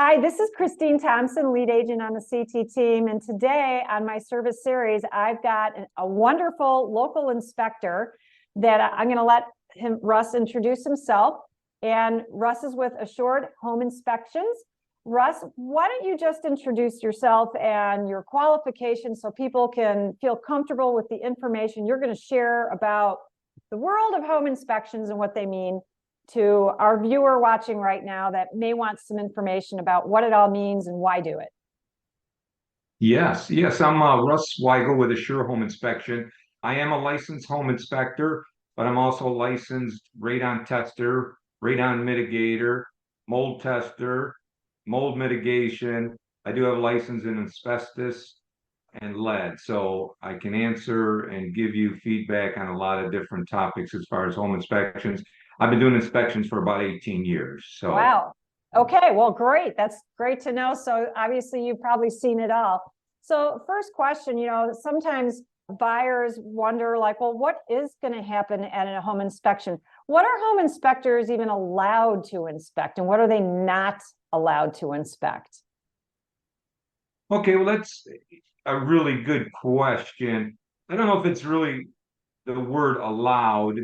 Hi, this is Christine Thompson, lead agent on the CT team. And today on my service series, I've got a wonderful local inspector that I'm going to let Russ introduce himself. And Russ is with Assured Home Inspections. Russ, why don't you just introduce yourself and your qualifications so people can feel comfortable with the information you're going to share about the world of home inspections and what they mean to our viewer watching right now that may want some information about what it all means and why do it. Yes, I'm Russ Weigel with Assure Home Inspection. I am a licensed home inspector, but I'm also a licensed radon tester, radon mitigator, mold tester, mold mitigation. I do have a license in asbestos and lead, so I can answer and give you feedback on a lot of different topics as far as home inspections. I've been doing inspections for about 18 years. So wow. Okay, well, great. That's great to know. So obviously you've probably seen it all. So first question, sometimes buyers wonder like, well, what is going to happen at a home inspection? What are home inspectors even allowed to inspect and what are they not allowed to inspect? Okay, well, that's a really good question. I don't know if it's really the word allowed,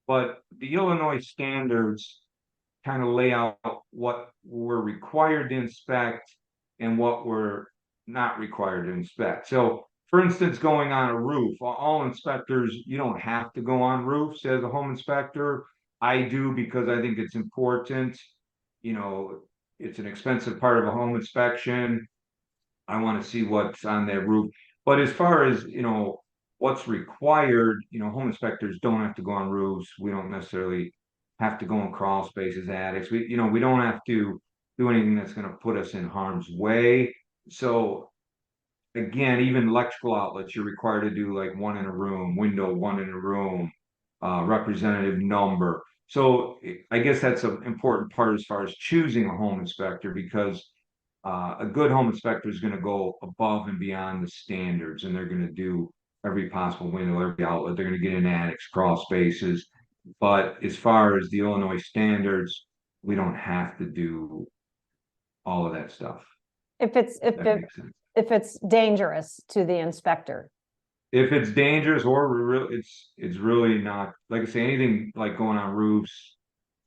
but the Illinois standards kind of lay out what we're required to inspect and what we're not required to inspect. So, for instance, going on a roof, all inspectors, you don't have to go on roofs as a home inspector. I do because I think it's important. You know, it's an expensive part of a home inspection. I want to see what's on that roof. But as far as, what's required, home inspectors don't have to go on roofs. We don't necessarily have to go in crawl spaces, attics. We don't have to do anything that's going to put us in harm's way. So again, even electrical outlets, you're required to do like one in a room, window, one in a room, representative number. So I guess that's an important part as far as choosing a home inspector because a good home inspector is going to go above and beyond the standards and they're going to do every possible window, every outlet. They're going to get in attics, crawl spaces. But as far as the Illinois standards, we don't have to do all of that stuff. If it's dangerous to the inspector. If it's dangerous or it's really not, like I say, anything like going on roofs,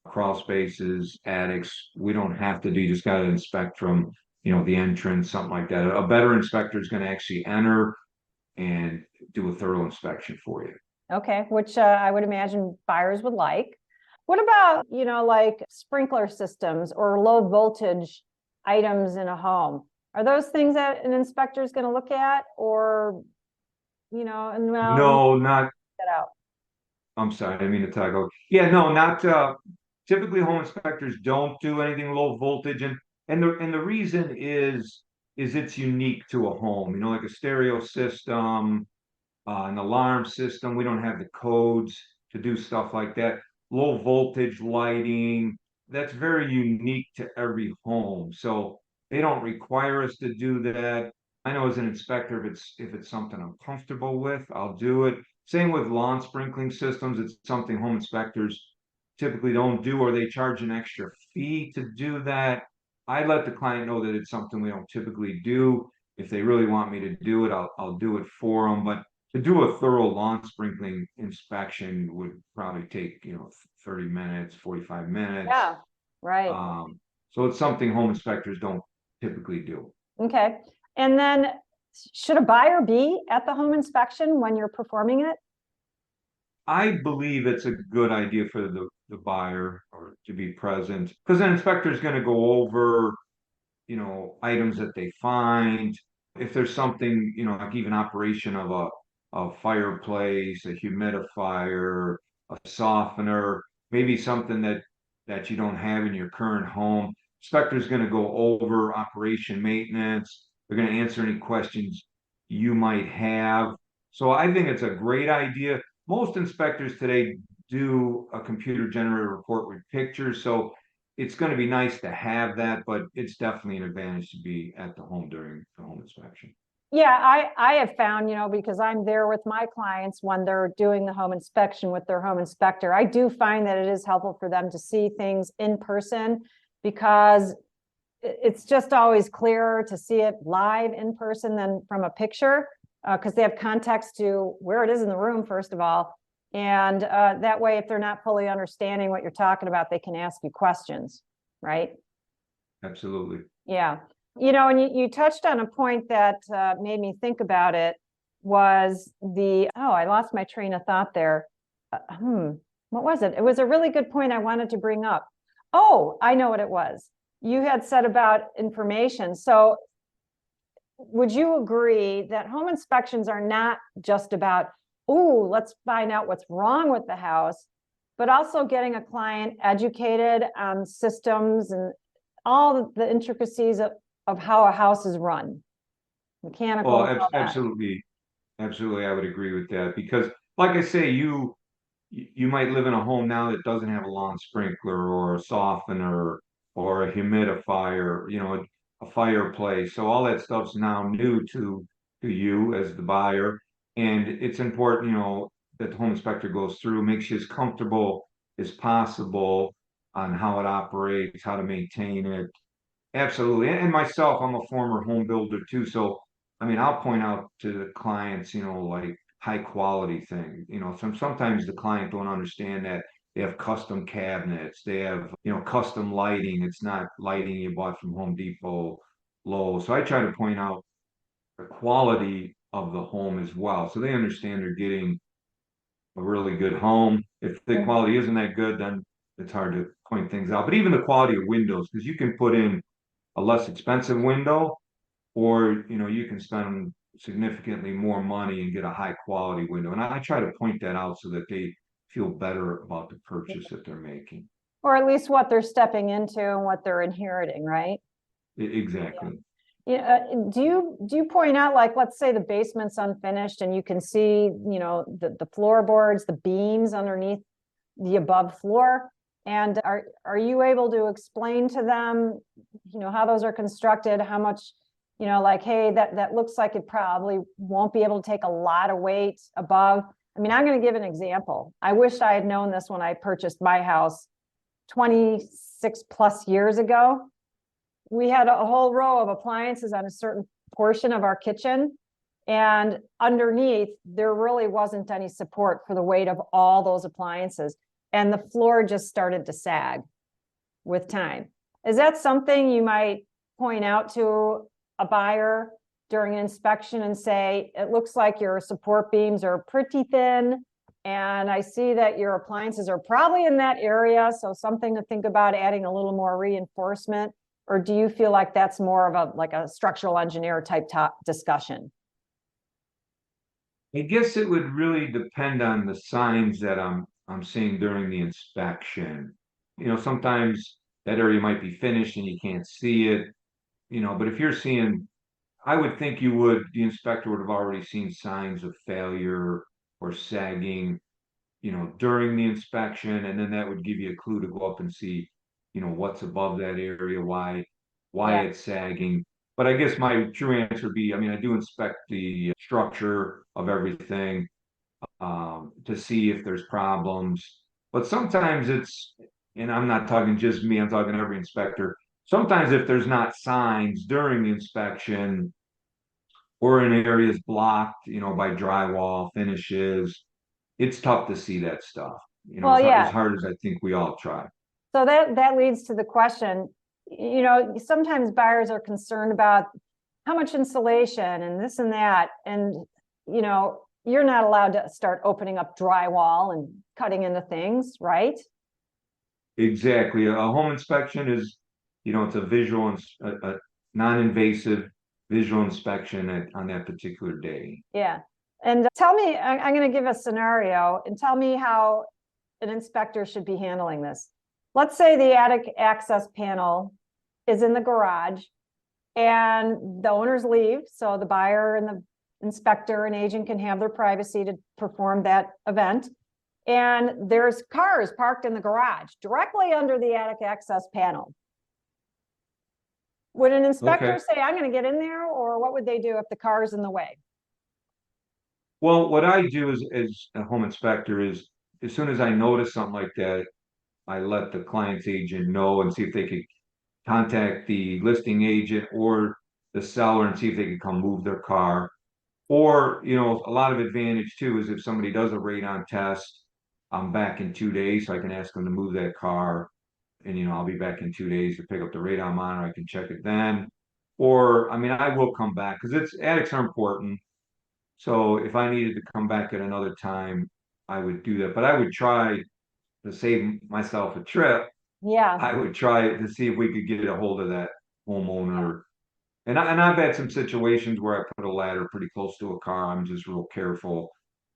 crawl spaces, attics, we don't have to do. You just got to inspect from, the entrance, something like that. A better inspector is going to actually enter and do a thorough inspection for you. Okay, which I would imagine buyers would like. What about, like sprinkler systems or low voltage items in a home? Are those things that an inspector is going to look at or, and No, not that out? I'm sorry, I didn't mean to talk over. Yeah, no, not typically home inspectors don't do anything low voltage and the reason is it's unique to a home, like a stereo system, an alarm system. We don't have the codes to do stuff like that. Low voltage lighting, that's very unique to every home. So they don't require us to do that. I know as an inspector, if it's something I'm comfortable with, I'll do it. Same with lawn sprinkling systems. It's something home inspectors typically don't do, or they charge an extra fee to do that. I let the client know that it's something we don't typically do. If they really want me to do it, I'll do it for them. But to do a thorough lawn sprinkling inspection would probably take 30 minutes, 45 minutes. Yeah, right. So it's something home inspectors don't typically do. Okay. And then should a buyer be at the home inspection when you're performing it? I believe it's a good idea for the buyer or to be present because an inspector is going to go over, items that they find. If there's something, like even operation of a fireplace, a humidifier, a softener, maybe something that you don't have in your current home. Inspector's going to go over operation maintenance. They're going to answer any questions you might have. So I think it's a great idea. Most inspectors today do a computer generated report with pictures. So it's going to be nice to have that, but it's definitely an advantage to be at the home during the home inspection. Yeah, I have found, because I'm there with my clients when they're doing the home inspection with their home inspector, I do find that it is helpful for them to see things in person because it's just always clearer to see it live in person than from a picture, because they have context to where it is in the room, first of all. And that way, if they're not fully understanding what you're talking about, they can ask you questions, right? Absolutely. Yeah. And you touched on a point that made me think about it, was I lost my train of thought there. What was it? It was a really good point I wanted to bring up. Oh, I know what it was. You had said about information. So would you agree that home inspections are not just about, oh, let's find out what's wrong with the house, but also getting a client educated on systems and all the intricacies of how a house is run, mechanical, Well, all that. absolutely. Absolutely, I would agree with that because, like I say, you might live in a home now that doesn't have a lawn sprinkler or a softener or a humidifier, a fireplace. So all that stuff's now new to you as the buyer, and it's important, that the home inspector goes through, makes you as comfortable as possible on how it operates, how to maintain it. Absolutely. And myself, I'm a former home builder too. So, I mean, I'll point out to the clients, like high quality thing. Sometimes the client don't understand that they have custom cabinets, they have, custom lighting. It's not lighting you bought from Home Depot, Lowe's. So I try to point out the quality of the home as well. So they understand they're getting a really good home. If the quality isn't that good, then it's hard to point things out. But even the quality of windows, because you can put in a less expensive window, or you can spend significantly more money and get a high quality window. And I try to point that out so that they feel better about the purchase that they're making. Or at least what they're stepping into and what they're inheriting, right? Exactly. Yeah. Do you point out, like, let's say the basement's unfinished and you can see, the floorboards, the beams underneath the above floor, and are you able to explain to them, how those are constructed, how much, like, hey, that looks like it probably won't be able to take a lot of weight above. I mean, I'm going to give an example. I wish I had known this when I purchased my house 26 plus years ago. We had a whole row of appliances on a certain portion of our kitchen, and underneath there really wasn't any support for the weight of all those appliances, and the floor just started to sag with time. Is that something you might point out to a buyer during an inspection and say, it looks like your support beams are pretty thin, and I see that your appliances are probably in that area, so something to think about adding a little more reinforcement? Or do you feel like that's more of a structural engineer type discussion? I guess it would really depend on the signs that I'm seeing during the inspection. Sometimes that area might be finished and you can't see it, but if you're seeing, I would think the inspector would have already seen signs of failure or sagging, during the inspection, and then that would give you a clue to go up and see, what's above that area, why Yeah. it's sagging. But I guess my true answer would be, I mean, I do inspect the structure of everything, to see if there's problems. But sometimes and I'm not talking just me, I'm talking every inspector. Sometimes if there's not signs during the inspection, or an area is blocked, by drywall finishes, it's tough to see that stuff. Well, As yeah. hard as I think we all try. So that leads to the question, sometimes buyers are concerned about how much insulation and this and that. And, you're not allowed to start opening up drywall and cutting into things, right? Exactly. A home inspection is, it's a a non-invasive visual inspection on that particular day. Yeah. And tell me, I'm going to give a scenario and tell me how an inspector should be handling this. Let's say the attic access panel is in the garage and the owners leave, so the buyer and the inspector and agent can have their privacy to perform that event. And there's cars parked in the garage directly under the attic access panel. Would an inspector Okay. say, I'm going to get in there, or what would they do if the car is in the way? Well, what I do as a home inspector is, as soon as I notice something like that, I let the client's agent know and see if they could contact the listing agent or the seller and see if they can come move their car. Or, a lot of advantage too is if somebody does a radon test, I'm back in 2 days, so I can ask them to move that car. And, I'll be back in 2 days to pick up the radon monitor. I can check it then. Or, I mean, I will come back because attics are important. So if I needed to come back at another time, I would do that. But I would try to save myself a trip. Yeah, I would try to see if we could get a hold of that homeowner. And I've had some situations where I put a ladder pretty close to a car. I'm just real careful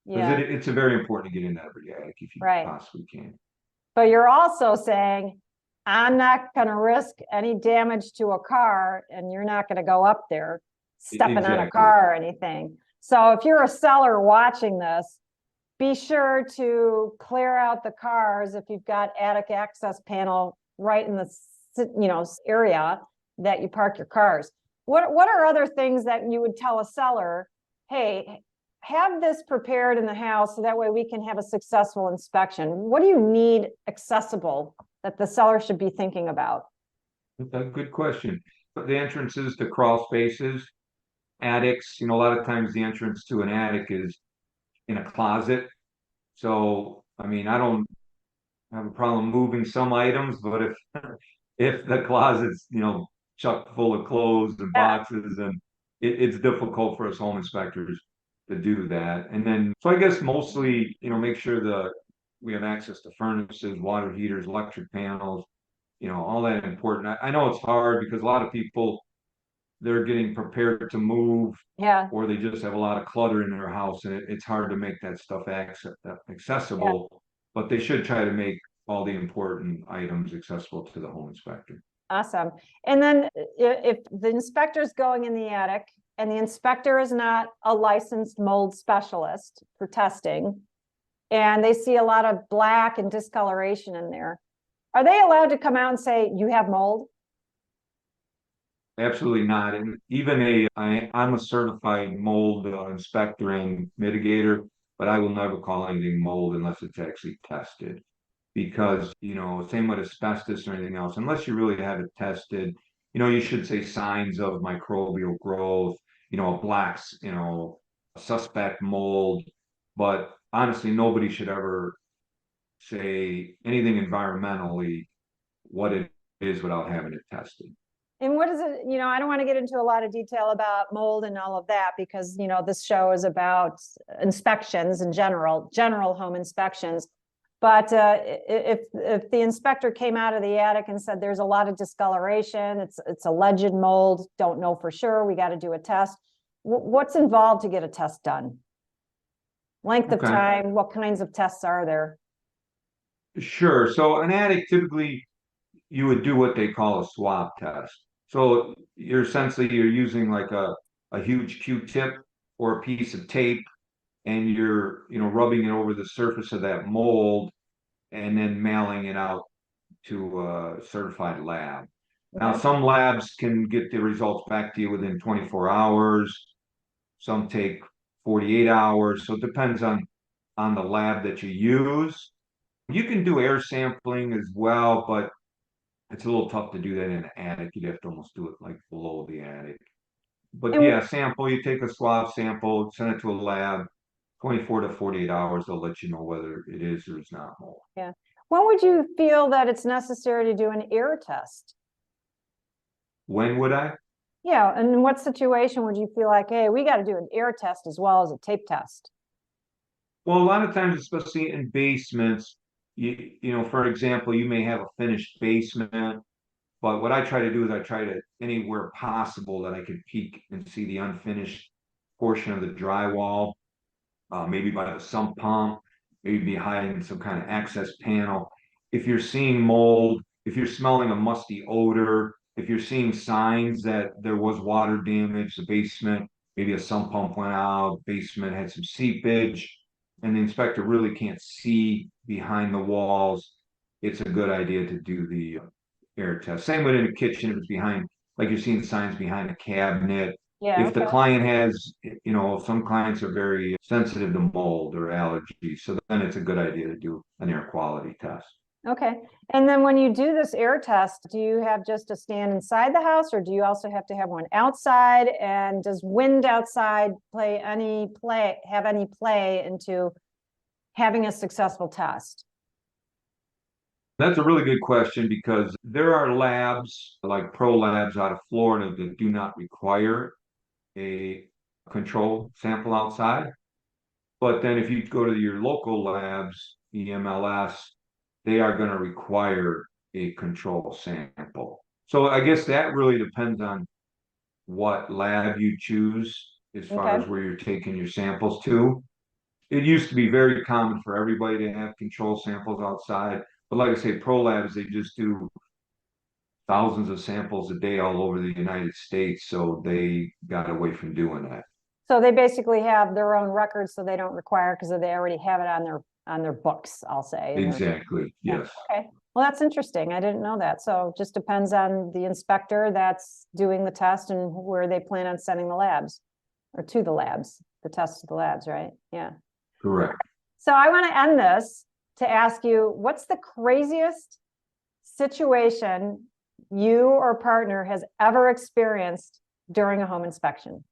because yeah, it's a very important to get into every attic if you right. possibly can. But you're also saying, I'm not gonna risk any damage to a car, and you're not gonna go up there stepping on a Exactly. car or anything. So if you're a seller watching this, be sure to clear out the cars if you've got attic access panel right in the, area that you park your cars. What are other things that you would tell a seller, hey, have this prepared in the house so that way we can have a successful inspection? What do you need accessible that the seller should be thinking about? That's a good question. But the entrances to crawl spaces, attics, a lot of times the entrance to an attic is in a closet. So, I mean, I don't have a problem moving some items, but if if the closet's, chock full of clothes and Yeah, boxes, and it's difficult for us home inspectors to do that. And then, so I guess mostly, make sure we have access to furnaces, water heaters, electric panels, all that important. I know it's hard because a lot of people, they're getting prepared to move yeah, or they just have a lot of clutter in their house and it's hard to make that stuff yeah. accessible, but they should try to make all the important items accessible to the home inspector. Awesome. And then if the inspector's going in the attic and the inspector is not a licensed mold specialist for testing, and they see a lot of black and discoloration in there, are they allowed to come out and say, you have mold? Absolutely not. And even I'm a certified mold inspector and mitigator, but I will never call anything mold unless it's actually tested. Because, same with asbestos or anything else, unless you really have it tested, you should say signs of microbial growth, a blacks, suspect mold. But honestly, nobody should ever say anything environmentally what it is without having it tested. And what is it, I don't want to get into a lot of detail about mold and all of that because, this show is about inspections in general home inspections. But if the inspector came out of the attic and said there's a lot of discoloration, it's alleged mold, don't know for sure, we got to do a test. What's involved to get a test done? Length of Okay. time, what kinds of tests are there? Sure. So an attic typically you would do what they call a swab test. So you're using like a huge Q-tip or a piece of tape and you're, rubbing it over the surface of that mold and then mailing it out to a certified lab. Now, Okay. some labs can get the results back to you within 24 hours. Some take 48 hours. So it depends on the lab that you use. You can do air sampling as well, but it's a little tough to do that in an attic. You'd have to almost do it like below the attic. But And yeah, you take a swab sample, send it to a lab, 24 to 48 hours, they'll let you know whether it is or is not mold. yeah, when would you feel that it's necessary to do an air test? When would I? Yeah, and in what situation would you feel like, hey, we got to do an air test as well as a tape test? Well, a lot of times, especially in basements, for example, you may have a finished basement, but what I try to do is I try to anywhere possible that I could peek and see the unfinished portion of the drywall, maybe by the sump pump, maybe behind some kind of access panel. If you're seeing mold, if you're smelling a musty odor, if you're seeing signs that there was water damage, the basement, maybe a sump pump went out, basement had some seepage, and the inspector really can't see behind the walls, it's a good idea to do the air test. Same with in the kitchen if it's behind, like you're seeing signs behind a cabinet. Yeah, If the okay. client has, some clients are very sensitive to mold or allergies, so then it's a good idea to do an air quality test. Okay. And then when you do this air test, do you have just a stand inside the house, or do you also have to have one outside? And does wind outside have any play into having a successful test? That's a really good question because there are labs like Pro Labs out of Florida that do not require a control sample outside. But then if you go to your local labs, EMLS, they are going to require a control sample. So I guess that really depends on what lab you choose as far Okay. as where you're taking your samples to. It used to be very common for everybody to have control samples outside. But like I say, Pro Labs, they just do thousands of samples a day all over the United States. So they got away from doing that. So they basically have their own records, so they don't require, because they already have it on their books, I'll say. Exactly. Yeah. Yes. Okay. Well, that's interesting. I didn't know that. So it just depends on the inspector that's doing the test and where they plan on sending the labs, or to the labs, the tests to the labs, right? Yeah. Correct. So I want to end this to ask you, what's the craziest situation you or partner has ever experienced during a home inspection?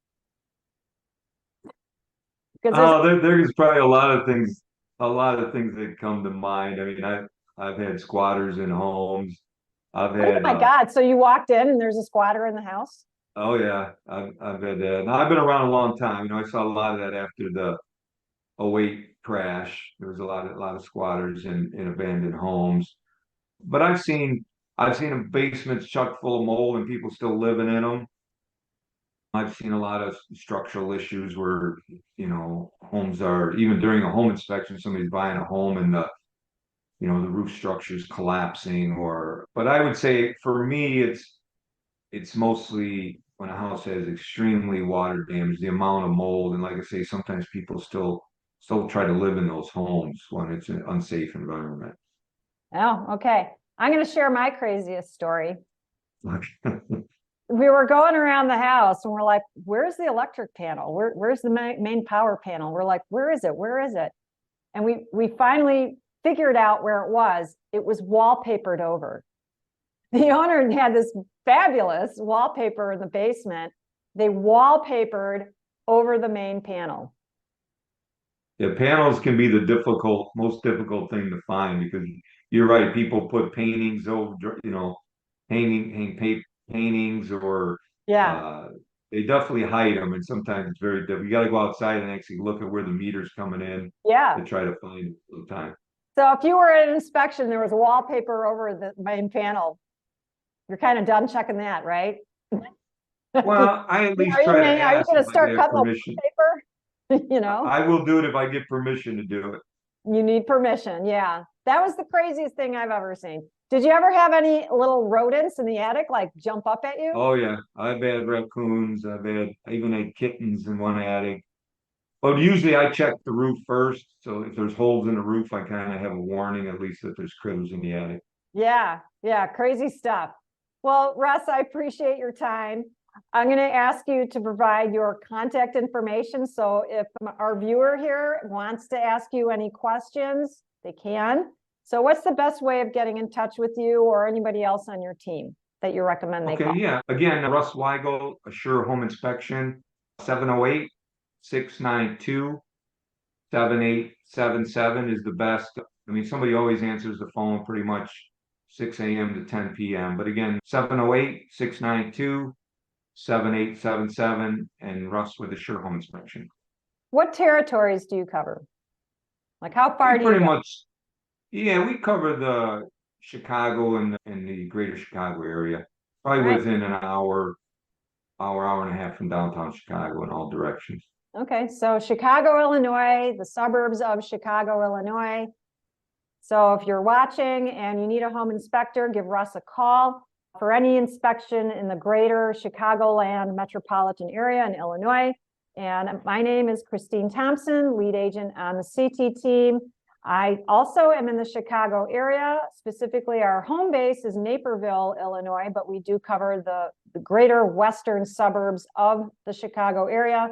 Because There's probably a lot of things that come to mind. I mean, I've had squatters in homes. I've oh had my God, so you walked in and there's a squatter in the house? oh yeah, I've had that. Now I've been around a long time. You know, I saw a lot of that after the '08 crash. There was a lot of squatters in abandoned homes. But I've seen basements chock full of mold and people still living in them. I've seen a lot of structural issues where, you know, homes are, even during a home inspection, somebody's buying a home and the roof structure is collapsing but I would say for me, it's mostly when a house has extremely water damage, the amount of mold. And like I say, sometimes people still try to live in those homes when it's an unsafe environment. Oh, okay. I'm going to share my craziest story. We were going around the house and we're like, where's the electric panel? Where's the main power panel? We're like, where is it? Where is it? And we finally figured out where it was. It was wallpapered over. The owner had this fabulous wallpaper in the basement. They wallpapered over the main panel. Yeah, panels can be the most difficult thing to find because you're right. People put paintings over, paintings, or Yeah. uh, they definitely hide them, and sometimes it's very difficult. You got to go outside and actually look at where the meter's coming in Yeah. to try to find it sometimes. So if you were at an inspection, there was wallpaper over the main panel. You're kind of done checking that, right? Well, I at least try to Are you ask going if to I can start have cutting the permission. wallpaper? You know, I will do it if I get permission to do it. you need permission. Yeah. That was the craziest thing I've ever seen. Did you ever have any little rodents in the attic like jump up at you? Oh yeah, I've had raccoons. I even had kittens in one attic. But usually I check the roof first. So if there's holes in the roof, I kind of have a warning at least that there's critters in the attic. Yeah. Yeah. Crazy stuff. Well, Russ, I appreciate your time. I'm going to ask you to provide your contact information. So if our viewer here wants to ask you any questions, they can. So what's the best way of getting in touch with you or anybody else on your team that you recommend they Okay, call? yeah. Again, Russ Weigel, Assure Home Inspection, 708-692-7877 is the best. I mean, somebody always answers the phone pretty much 6 a.m. to 10 p.m. But again, 708-692-7877 and Russ with Assure Home Inspection. What territories do you cover? Like how far We do you pretty go? much, yeah, we cover the Chicago and the greater Chicago area, probably Right. within an hour and a half from downtown Chicago in all directions. Okay. So Chicago, Illinois, the suburbs of Chicago, Illinois. So if you're watching and you need a home inspector, give Russ a call for any inspection in the greater Chicagoland metropolitan area in Illinois. And my name is Christine Thompson, lead agent on the CT team. I also am in the Chicago area. Specifically, our home base is Naperville, Illinois, but we do cover the greater western suburbs of the Chicago area.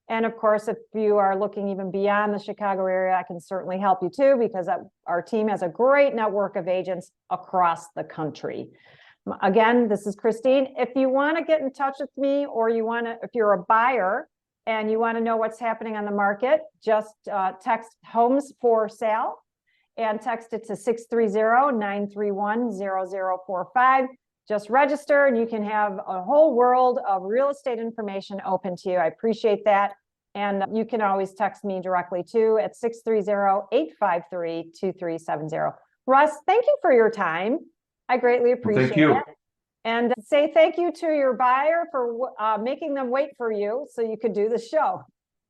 And of course, if you are looking even beyond the Chicago area, I can certainly help you too, because our team has a great network of agents across the country. Again, this is Christine. If you want to get in touch with me, or if you're a buyer and you want to know what's happening on the market, just text homes for sale and text it to 630-931-0045. Just register and you can have a whole world of real estate information open to you. I appreciate that. And you can always text me directly too at 630-853-2370. Russ, thank you for your time. I greatly appreciate it. And say thank you to your buyer for making them wait for you so you could do the show.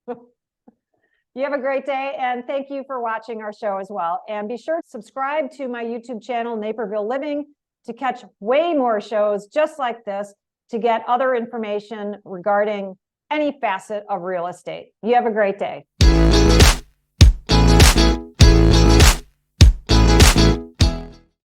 You have a great day, and thank you for watching our show as well. And be sure to subscribe to my YouTube channel, Naperville Living, to catch way more shows just like this, to get other information regarding any facet of real estate. You have a great day.